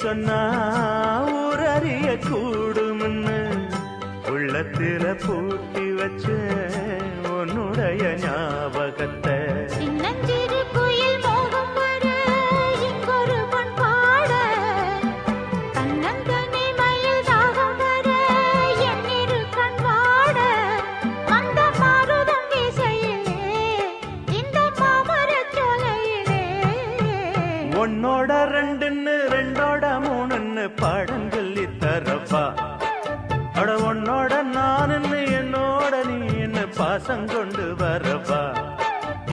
சொன்னா ஊரறிய கூடும்னு உள்ளத்தில பூட்டி வச்ச உன்னுடைய ஞாபகத்தை சின்னஞ்சிறு குயில் மோகம் வர இங்கொரு பண் பாட தன்னந்தனி மயில் தாகம் வர என்னிரு கண் வாட அந்த மாருதம் வீசையிலே இந்த மாமரச் சோலையிலே உன்னோட ரெண்டுன்னு ரெண்டோட மூணுன்னு பாடம் சொல்லி தரப்பா அட உன்னோட நானுன்னு என்னோட நீ என்ன பாசம் கொண்டு வரப்பா